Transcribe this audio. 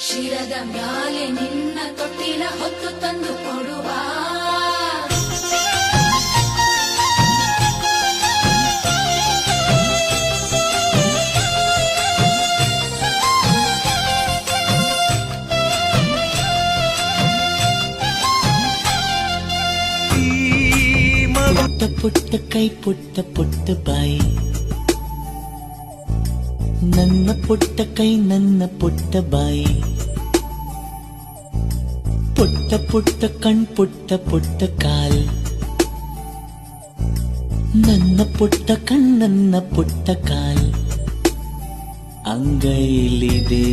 ಶಿರದ ಮ್ಯಾಲೆ ನಿನ್ನ ತೊಟ್ಟಿಲ ಹೊತ್ತು ತಂದು ಕೊಡುವ ಪುಟ್ಟ ಪುಟ್ಟ ಕೈ ಪುಟ್ಟ ಪುಟ್ಟ ಬಾಯಿ, ನನ್ನ ಪುಟ್ಟ ಕೈ ನನ್ನ ಪುಟ್ಟ ಬಾಯಿ, ಪುಟ್ಟ ಪುಟ್ಟ ಕಣ್ ಪುಟ್ಟ ಪುಟ್ಟ ಕಾಲ್, ನನ್ನ ಪುಟ್ಟ ಕಣ್ ನನ್ನ ಪುಟ್ಟ ಕಾಲ್, ಅಂಗೈಲಿದೆ